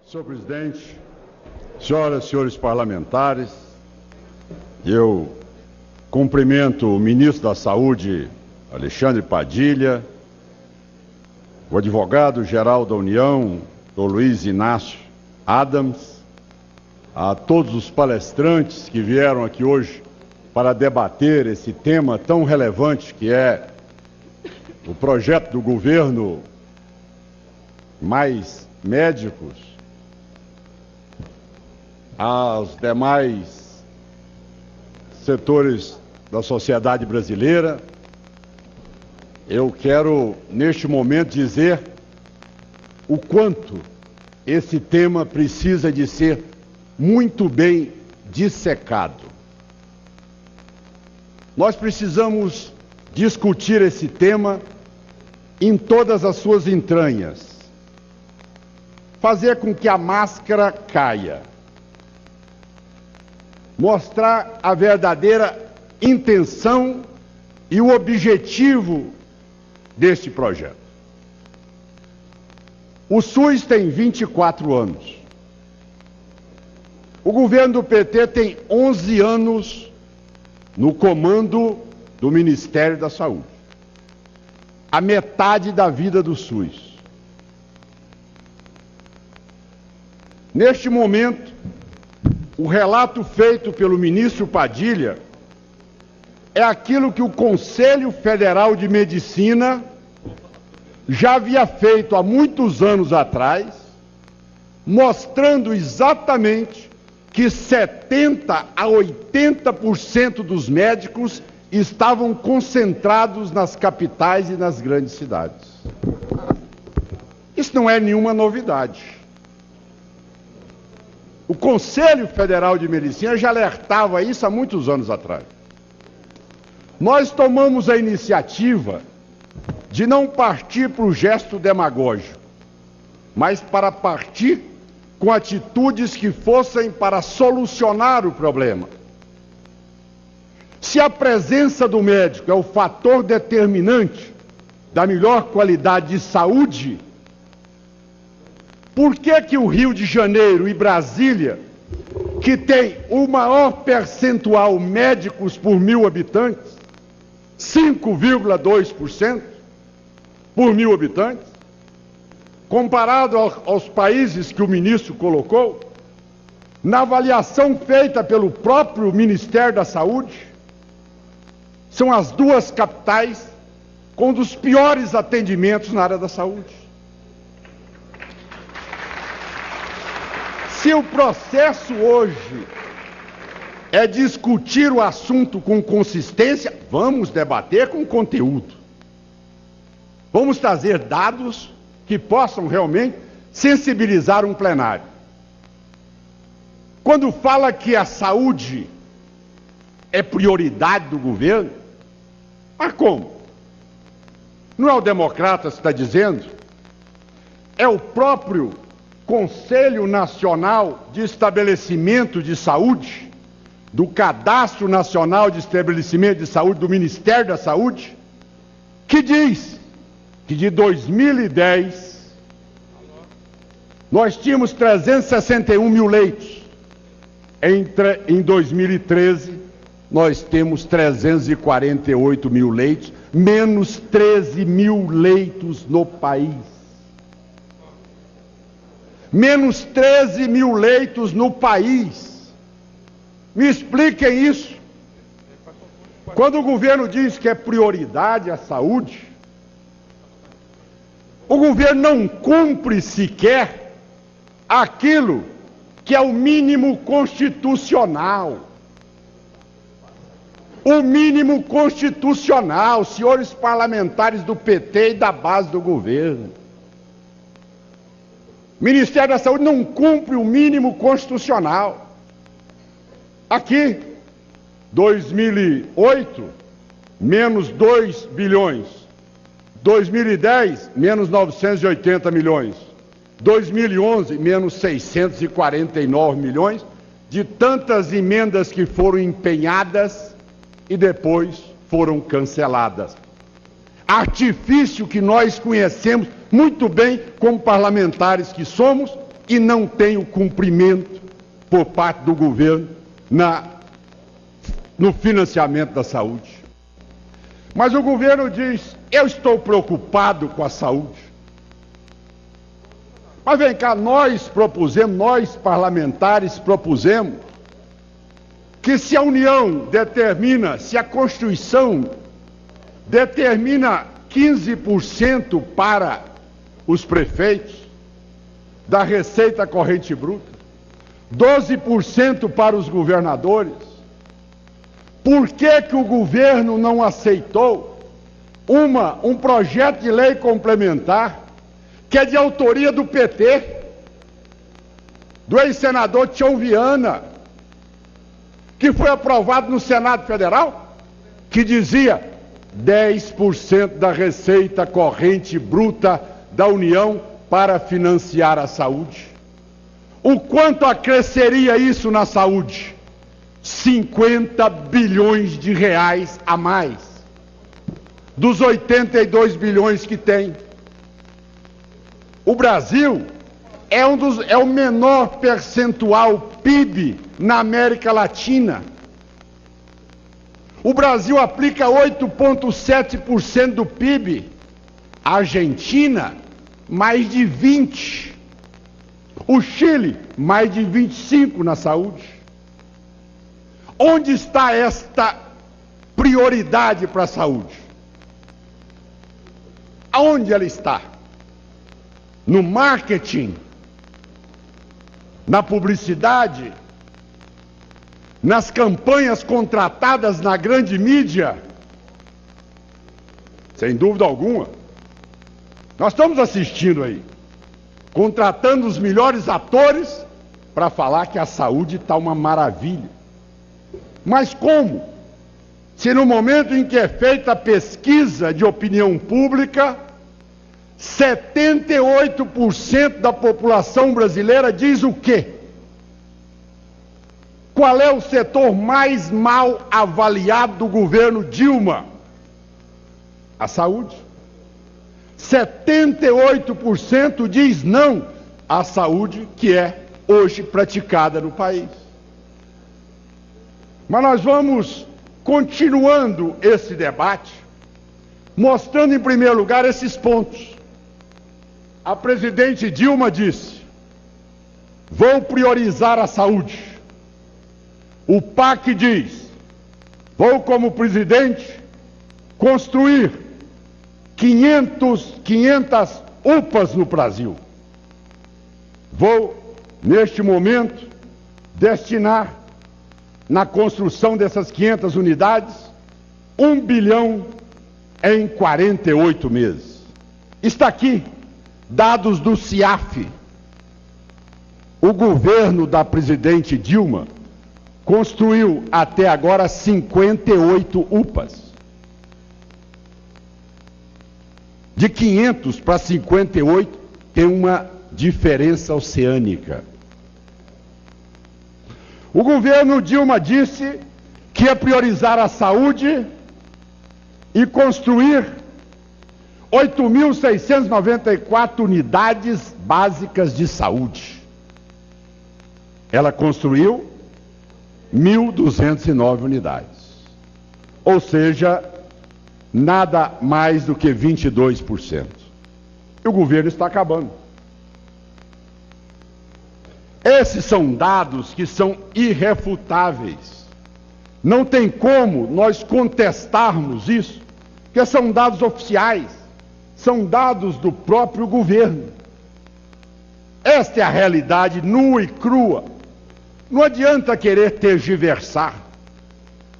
Senhor presidente, senhoras e senhores parlamentares, eu cumprimento o ministro da Saúde, Alexandre Padilha, o advogado-geral da União, Dr. Luiz Inácio Adams, a todos os palestrantes que vieram aqui hoje para debater esse tema tão relevante que é o projeto do governo Mais Médicos, aos demais setores da sociedade brasileira. Eu quero, neste momento, dizer o quanto esse tema precisa de ser muito bem dissecado. Nós precisamos discutir esse tema em todas as suas entranhas, fazer com que a máscara caia, mostrar a verdadeira intenção e o objetivo deste projeto. O SUS tem 24 anos. O governo do PT tem 11 anos no comando do Ministério da Saúde. A metade da vida do SUS. Neste momento, o relato feito pelo ministro Padilha é aquilo que o Conselho Federal de Medicina já havia feito há muitos anos atrás, mostrando exatamente que 70% a 80% dos médicos estavam concentrados nas capitais e nas grandes cidades. Isso não é nenhuma novidade. O Conselho Federal de Medicina já alertava isso há muitos anos atrás. Nós tomamos a iniciativa de não partir para o gesto demagógico, mas para partir com atitudes que fossem para solucionar o problema. Se a presença do médico é o fator determinante da melhor qualidade de saúde, por que o Rio de Janeiro e Brasília, que tem o maior percentual médicos por 1.000 habitantes, 5,2% por 1.000 habitantes, comparado aos países que o ministro colocou, na avaliação feita pelo próprio Ministério da Saúde, são as duas capitais com um dos piores atendimentos na área da saúde. Se o processo hoje é discutir o assunto com consistência, vamos debater com conteúdo. Vamos trazer dados que possam realmente sensibilizar um plenário. Quando fala que a saúde é prioridade do governo, mas como? Não é o Democratas que está dizendo? É o próprio Conselho Nacional de Estabelecimento de Saúde, do Cadastro Nacional de Estabelecimento de Saúde, do Ministério da Saúde, que diz que de 2010 nós tínhamos 361 mil leitos. Em 2013 nós temos 348 mil leitos, menos 13 mil leitos no país. Menos 13 mil leitos no país. Me expliquem isso. Quando o governo diz que é prioridade a saúde, o governo não cumpre sequer aquilo que é o mínimo constitucional. O mínimo constitucional, senhores parlamentares do PT e da base do governo. O Ministério da Saúde não cumpre o mínimo constitucional. Aqui, 2008, menos 2 bilhões. 2010, menos 980 milhões. 2011, menos 649 milhões, de tantas emendas que foram empenhadas e depois foram canceladas. Artifício que nós conhecemos muito bem como parlamentares que somos e não tem o cumprimento por parte do governo no financiamento da saúde. Mas o governo diz: eu estou preocupado com a saúde. Mas vem cá, nós parlamentares propusemos que se a União determina, se a Constituição determina 15% para os prefeitos da receita corrente bruta, 12% para os governadores, por que o governo não aceitou um projeto de lei complementar que é de autoria do PT, do ex-senador Tião Viana, que foi aprovado no Senado Federal, que dizia 10% da receita corrente bruta da União para financiar a saúde? O quanto acresceria isso na saúde? 50 bilhões de reais a mais, dos 82 bilhões que tem. O Brasil é o menor percentual PIB na América Latina. O Brasil aplica 8,7% do PIB. A Argentina, mais de 20%. O Chile, mais de 25% na saúde. Onde está esta prioridade para a saúde? Aonde ela está? No marketing? Na publicidade? Nas campanhas contratadas na grande mídia? Sem dúvida alguma. Nós estamos assistindo aí, contratando os melhores atores para falar que a saúde está uma maravilha. Mas como? Se no momento em que é feita a pesquisa de opinião pública, 78% da população brasileira diz o quê? Qual é o setor mais mal avaliado do governo Dilma? A saúde. 78% diz não à saúde que é hoje praticada no país. Mas nós vamos continuando esse debate, mostrando em primeiro lugar esses pontos. A presidente Dilma disse: vou priorizar a saúde. O PAC diz: vou, como presidente, construir 500 UPAs no Brasil. Vou, neste momento, destinar na construção dessas 500 unidades 1 bilhão em 48 meses. Está aqui, dados do CIAF. O governo da presidente Dilma construiu até agora 58 UPAs. De 500 para 58 tem uma diferença oceânica. O governo Dilma disse que ia priorizar a saúde e construir 8.694 unidades básicas de saúde. Ela construiu 1.209 unidades. Ou seja, nada mais do que 22%. E o governo está acabando. Esses são dados que são irrefutáveis. Não tem como nós contestarmos isso, porque são dados oficiais, são dados do próprio governo. Esta é a realidade nua e crua. Não adianta querer tergiversar.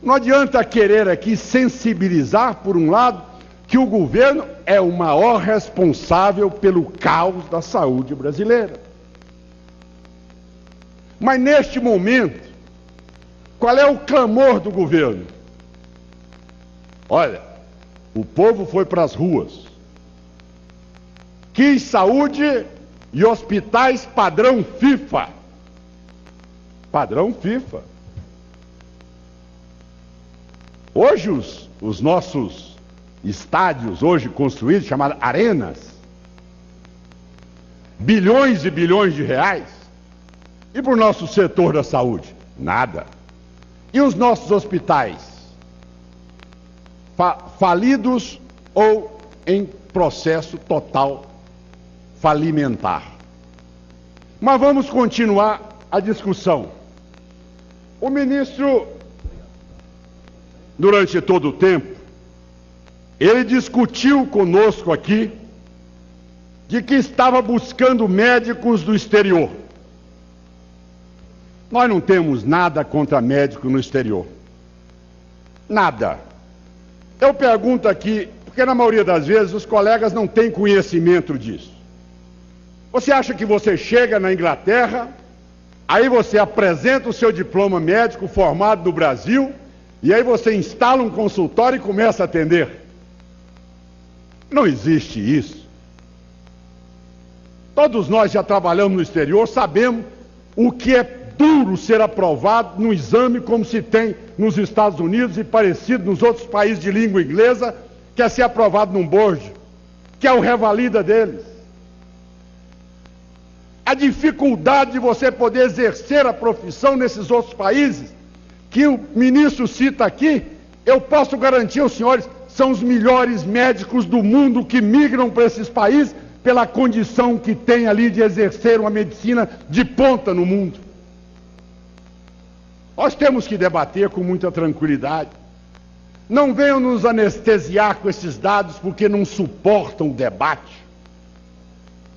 Não adianta querer aqui sensibilizar, por um lado, que o governo é o maior responsável pelo caos da saúde brasileira. Mas neste momento, qual é o clamor do governo? Olha, o povo foi para as ruas, quis saúde e hospitais padrão FIFA. Padrão FIFA. Hoje os nossos estádios, hoje construídos, chamados arenas, bilhões e bilhões de reais. E para o nosso setor da saúde? Nada. E os nossos hospitais? Falidos ou em processo total falimentar. Mas vamos continuar a discussão. O ministro, durante todo o tempo, ele discutiu conosco aqui de que estava buscando médicos do exterior. Nós não temos nada contra médico no exterior. Nada. Eu pergunto aqui, porque na maioria das vezes os colegas não têm conhecimento disso. Você acha que você chega na Inglaterra, aí você apresenta o seu diploma médico formado no Brasil, e aí você instala um consultório e começa a atender? Não existe isso. Todos nós já trabalhamos no exterior, sabemos o que é duro ser aprovado no exame como se tem nos Estados Unidos e parecido nos outros países de língua inglesa, que é ser aprovado num board, que é o revalida deles. A dificuldade de você poder exercer a profissão nesses outros países, que o ministro cita aqui, eu posso garantir aos senhores, são os melhores médicos do mundo que migram para esses países pela condição que tem ali de exercer uma medicina de ponta no mundo. Nós temos que debater com muita tranquilidade. Não venham nos anestesiar com esses dados porque não suportam o debate.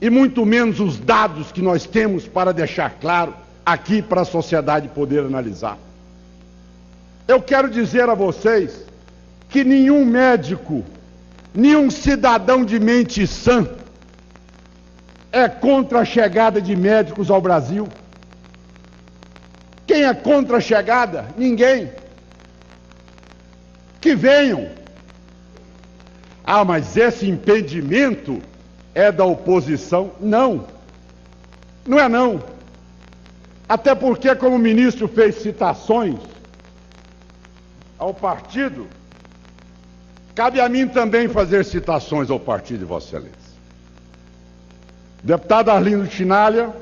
E muito menos os dados que nós temos para deixar claro aqui para a sociedade poder analisar. Eu quero dizer a vocês que nenhum médico, nenhum cidadão de mente sã é contra a chegada de médicos ao Brasil. Quem é contra a chegada? Ninguém. Que venham. Ah, mas esse impedimento é da oposição? Não. Não é não. Até porque, como o ministro fez citações ao partido, cabe a mim também fazer citações ao partido de Vossa Excelência. O deputado Arlindo Chinalha,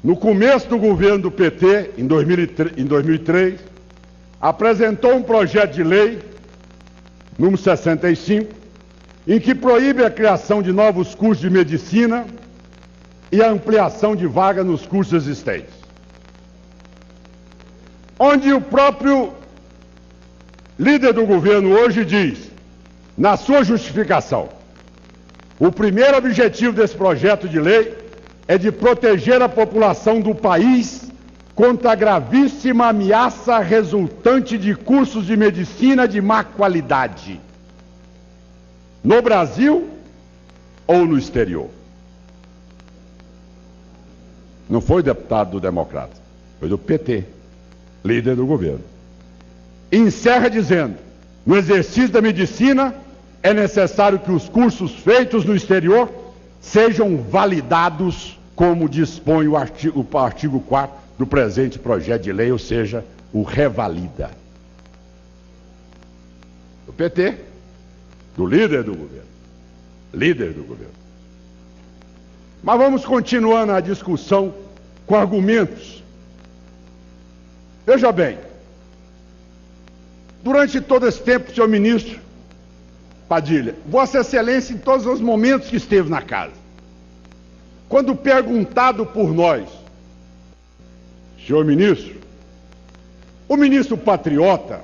no começo do governo do PT, em 2003, apresentou um projeto de lei, número 65, em que proíbe a criação de novos cursos de medicina e a ampliação de vagas nos cursos existentes. Onde o próprio líder do governo hoje diz, na sua justificação, o primeiro objetivo desse projeto de lei é de proteger a população do país contra a gravíssima ameaça resultante de cursos de medicina de má qualidade, no Brasil ou no exterior. Não foi deputado do Democrata, foi do PT, líder do governo. E encerra dizendo, no exercício da medicina, é necessário que os cursos feitos no exterior sejam validados como dispõe o artigo 4º do presente projeto de lei, ou seja, o revalida. Do PT, do líder do governo. Líder do governo. Mas vamos continuando a discussão com argumentos. Veja bem, durante todo esse tempo, senhor ministro Padilha, Vossa Excelência, em todos os momentos que esteve na casa, quando perguntado por nós, senhor ministro, o ministro patriota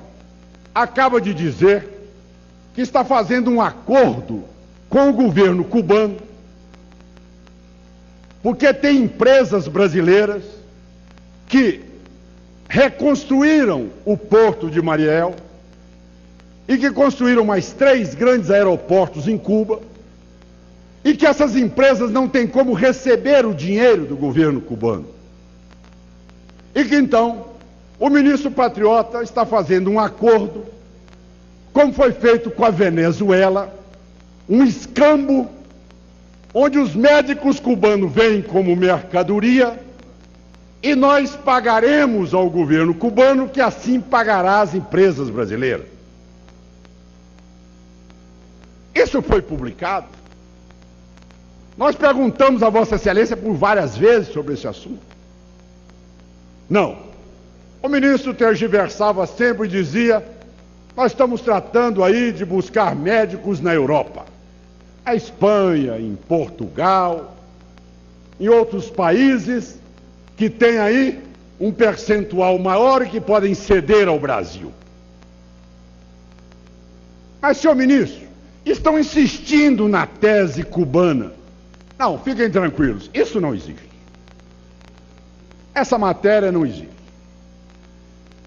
acaba de dizer que está fazendo um acordo com o governo cubano, porque tem empresas brasileiras que reconstruíram o porto de Mariel e que construíram mais 3 grandes aeroportos em Cuba, e que essas empresas não têm como receber o dinheiro do governo cubano. E que então o ministro patriota está fazendo um acordo, como foi feito com a Venezuela, um escambo, onde os médicos cubanos vêm como mercadoria e nós pagaremos ao governo cubano, que assim pagará as empresas brasileiras. Isso foi publicado. Nós perguntamos a Vossa Excelência por várias vezes sobre esse assunto. Não. O ministro tergiversava sempre e dizia: nós estamos tratando aí de buscar médicos na Europa. Na Espanha, em Portugal, em outros países que têm aí um percentual maior e que podem ceder ao Brasil. Mas, senhor ministro, estão insistindo na tese cubana. Não, fiquem tranquilos, isso não existe. Essa matéria não existe.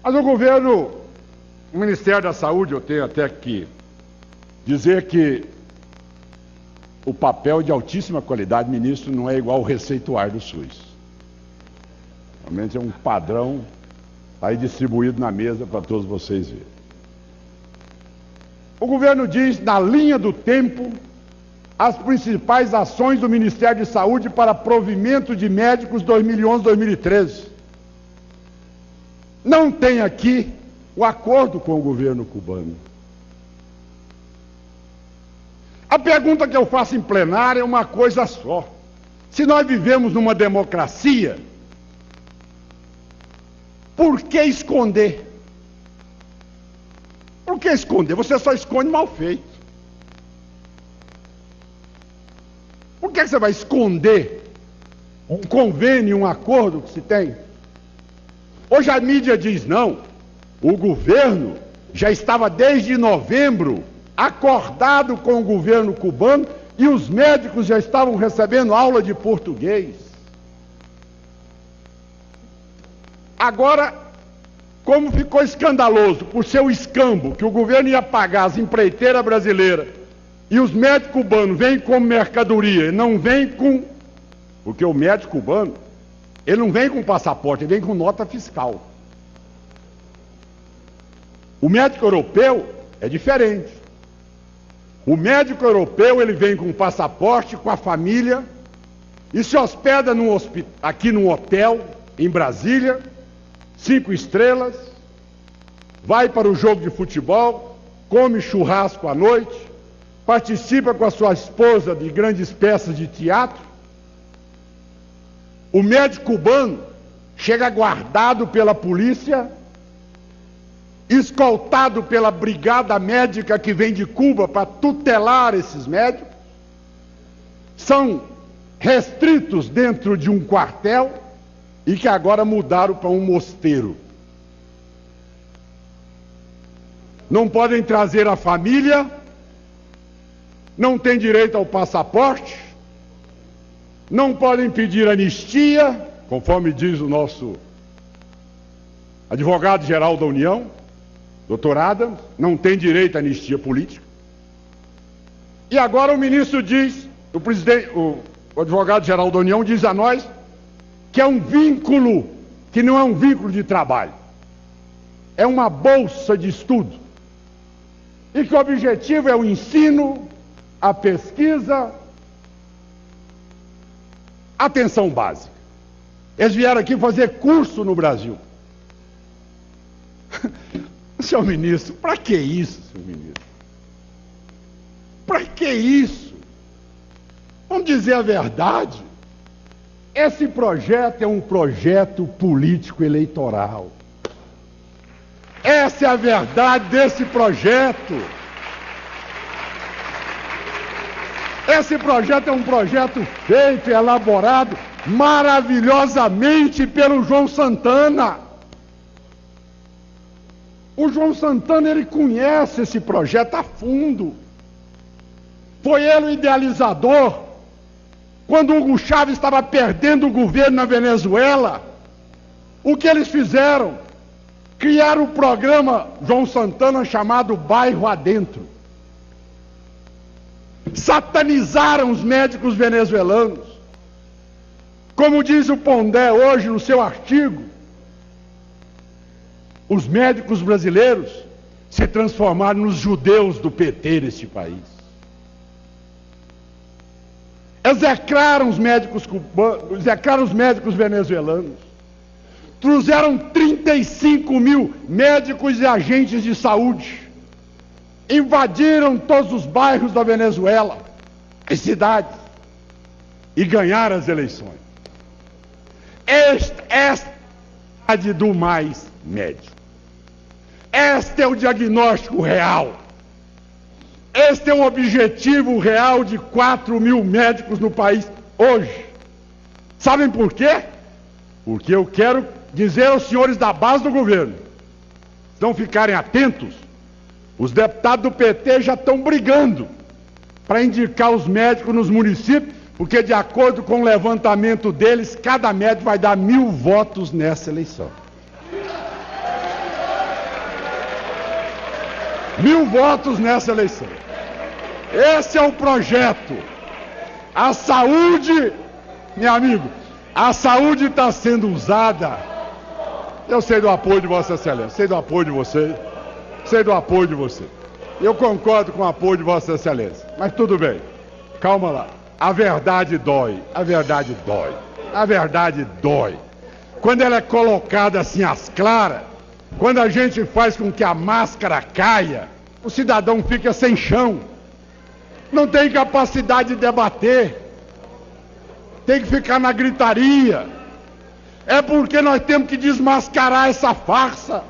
Mas o governo, o Ministério da Saúde, eu tenho até que dizer que o papel de altíssima qualidade, ministro, não é igual ao receituário do SUS. Realmente é um padrão aí distribuído na mesa para todos vocês verem. O governo diz, na linha do tempo, as principais ações do Ministério de Saúde para provimento de médicos 2011-2013. Não tem aqui o acordo com o governo cubano. A pergunta que eu faço em plenário é uma coisa só. Se nós vivemos numa democracia, por que esconder? Por que esconder? Você só esconde mal feito. Por que você vai esconder um convênio, um acordo que se tem? Hoje a mídia diz não. O governo já estava desde novembro acordado com o governo cubano e os médicos já estavam recebendo aula de português. Agora, como ficou escandaloso por seu escambo, que o governo ia pagar as empreiteiras brasileiras e os médicos cubanos vêm como mercadoria e não vêm com... Porque o médico cubano, ele não vem com passaporte, ele vem com nota fiscal. O médico europeu é diferente. O médico europeu, ele vem com passaporte, com a família, e se hospeda aqui num hotel, em Brasília, 5 estrelas, vai para o jogo de futebol, come churrasco à noite, participa com a sua esposa de grandes peças de teatro. O médico cubano chega guardado pela polícia, escoltado pela brigada médica que vem de Cuba para tutelar esses médicos, são restritos dentro de um quartel e que agora mudaram para um mosteiro. Não podem trazer a família, não têm direito ao passaporte, não podem pedir anistia, conforme diz o nosso advogado-geral da União, Dr. Adams, não tem direito à anistia política. E agora o ministro diz, o advogado-geral da União diz a nós que é um vínculo, que não é um vínculo de trabalho, é uma bolsa de estudo, e que o objetivo é o ensino, a pesquisa, a atenção básica. Eles vieram aqui fazer curso no Brasil. Senhor ministro, para que isso, senhor ministro? Para que isso? Vamos dizer a verdade. Esse projeto é um projeto político-eleitoral. Essa é a verdade desse projeto. Esse projeto é um projeto feito e elaborado maravilhosamente pelo João Santana. O João Santana, ele conhece esse projeto a fundo. Foi ele o idealizador. Quando Hugo Chávez estava perdendo o governo na Venezuela, o que eles fizeram? Criaram o programa João Santana chamado Bairro Adentro. Satanizaram os médicos venezuelanos. Como diz o Pondé hoje no seu artigo, os médicos brasileiros se transformaram nos judeus do PT neste país. Execraram os médicos cubanos, execraram os médicos venezuelanos. Trouxeram 35 mil médicos e agentes de saúde. Invadiram todos os bairros da Venezuela, as cidades. e ganhar as eleições. Esta é a do mais médio. Este é o diagnóstico real. Este é o objetivo real de 4.000 médicos no país hoje. Sabem por quê? Porque eu quero dizer aos senhores da base do governo, se não ficarem atentos, os deputados do PT já estão brigando para indicar os médicos nos municípios, porque de acordo com o levantamento deles, cada médico vai dar 1.000 votos nessa eleição. 1.000 votos nessa eleição. Esse é o projeto. A saúde, meu amigo, a saúde está sendo usada. Eu sei do apoio de Vossa Excelência, sei do apoio de vocês, sei do apoio de vocês. Eu concordo com o apoio de Vossa Excelência, mas tudo bem, calma lá. A verdade dói, a verdade dói, a verdade dói. Quando ela é colocada assim às claras, quando a gente faz com que a máscara caia, o cidadão fica sem chão, não tem capacidade de debater, tem que ficar na gritaria. É porque nós temos que desmascarar essa farsa.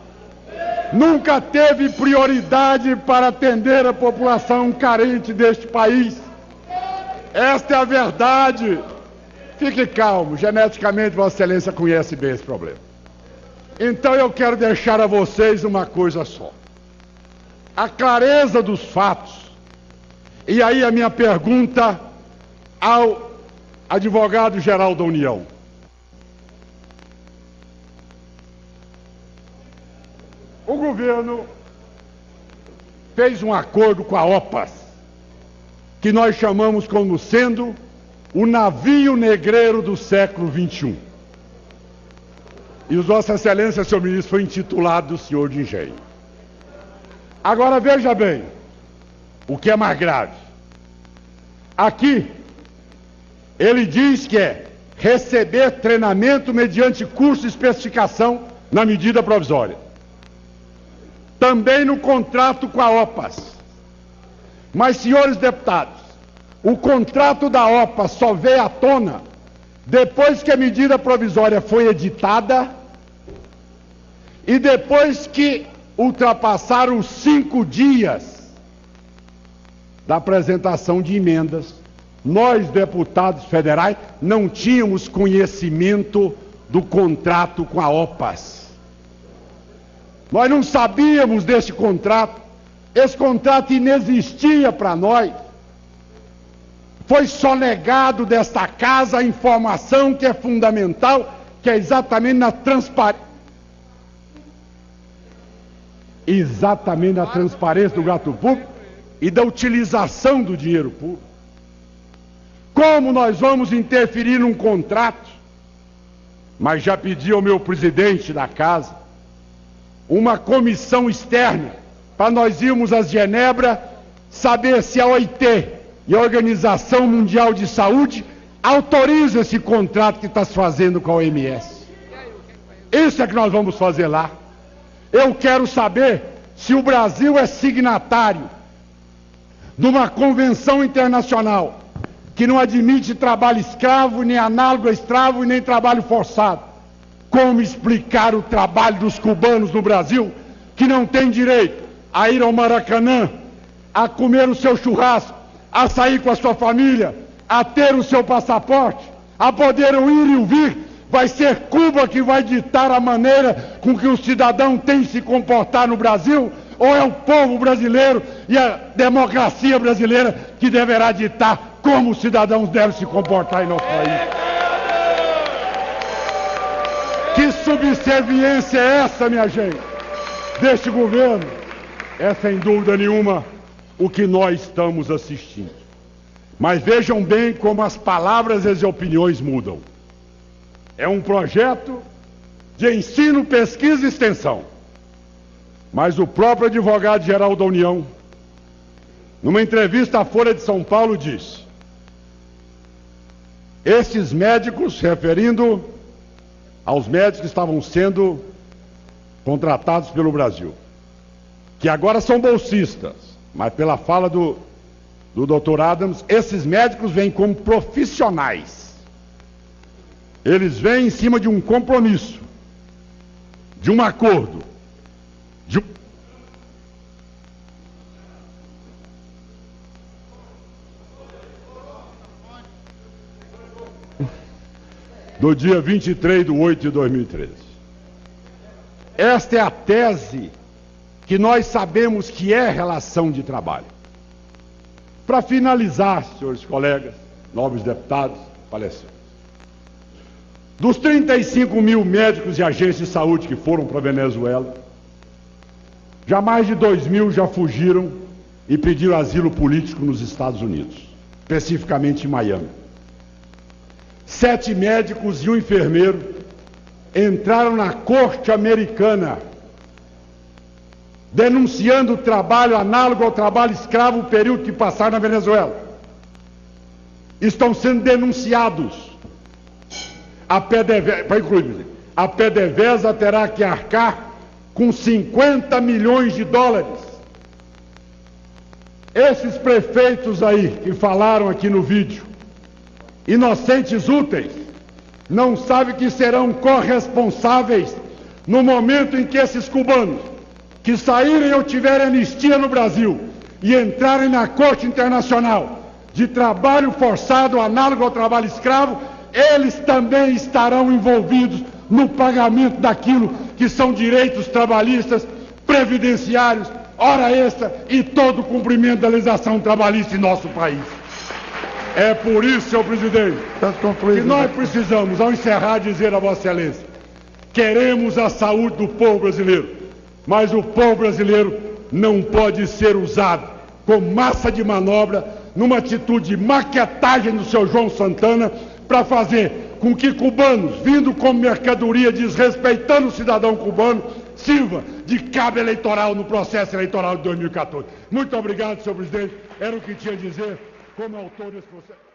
Nunca teve prioridade para atender a população carente deste país. Esta é a verdade. Fique calmo, geneticamente Vossa Excelência conhece bem esse problema. Então eu quero deixar a vocês uma coisa só. A clareza dos fatos. E aí a minha pergunta ao advogado-geral da União. O governo fez um acordo com a OPAS, que nós chamamos como sendo o navio negreiro do século XXI. E o Vossa Excelência, senhor ministro, foi intitulado senhor de engenho. Agora veja bem, o que é mais grave. Aqui, ele diz que é receber treinamento mediante curso de especificação na medida provisória. Também no contrato com a OPAS. Mas, senhores deputados, o contrato da OPAS só veio à tona depois que a medida provisória foi editada e depois que ultrapassaram os 5 dias da apresentação de emendas. Nós, deputados federais, não tínhamos conhecimento do contrato com a OPAS. Nós não sabíamos desse contrato. Esse contrato inexistia para nós. Foi sonegado desta casa a informação que é fundamental, que é exatamente na transparência. Exatamente na transparência do gasto público e da utilização do dinheiro público. Como nós vamos interferir num contrato? Mas já pedi ao meu presidente da casa uma comissão externa para nós irmos a Genebra saber se a OIT e a Organização Mundial de Saúde autorizam esse contrato que está se fazendo com a OMS. Isso é que nós vamos fazer lá. Eu quero saber se o Brasil é signatário de uma convenção internacional que não admite trabalho escravo, nem análogo a escravo e nem trabalho forçado. Como explicar o trabalho dos cubanos no Brasil, que não tem direito a ir ao Maracanã, a comer o seu churrasco, a sair com a sua família, a ter o seu passaporte, a poder ir e vir? Vai ser Cuba que vai ditar a maneira com que o cidadão tem de se comportar no Brasil? Ou é o povo brasileiro e a democracia brasileira que deverá ditar como os cidadãos devem se comportar em nosso país? Que subserviência é essa, minha gente, deste governo? É, sem dúvida nenhuma, o que nós estamos assistindo. Mas vejam bem como as palavras e as opiniões mudam. É um projeto de ensino, pesquisa e extensão. Mas o próprio advogado-geral da União, numa entrevista à Folha de São Paulo, disse: esses médicos, se referindo aos médicos que estavam sendo contratados pelo Brasil, que agora são bolsistas, mas pela fala do do Dr. Adams, esses médicos vêm como profissionais. Eles vêm em cima de um compromisso, de um acordo, do dia 23/8/2013. Esta é a tese que nós sabemos que é relação de trabalho. Para finalizar, senhores colegas, nobres deputados, palestrantes, dos 35 mil médicos e agentes de saúde que foram para a Venezuela, já mais de 2 mil já fugiram e pediram asilo político nos Estados Unidos, especificamente em Miami. 7 médicos e um enfermeiro entraram na corte americana denunciando o trabalho análogo ao trabalho escravo, o período que passaram na Venezuela. Estão sendo denunciados. A PDVSA terá que arcar com 50 milhões de dólares. Esses prefeitos aí que falaram aqui no vídeo, inocentes úteis, não sabem que serão corresponsáveis no momento em que esses cubanos que saírem ou tiverem anistia no Brasil e entrarem na Corte Internacional de Trabalho Forçado análogo ao trabalho escravo, eles também estarão envolvidos no pagamento daquilo que são direitos trabalhistas, previdenciários, hora extra e todo o cumprimento da legislação trabalhista em nosso país. É por isso, senhor presidente, que nós precisamos, ao encerrar, dizer a Vossa Excelência: queremos a saúde do povo brasileiro, mas o povo brasileiro não pode ser usado como massa de manobra numa atitude de maquetagem do seu João Santana para fazer com que cubanos, vindo como mercadoria, desrespeitando o cidadão cubano, sirva de cabo eleitoral no processo eleitoral de 2014. Muito obrigado, senhor presidente. Era o que tinha a dizer como autor desse processo.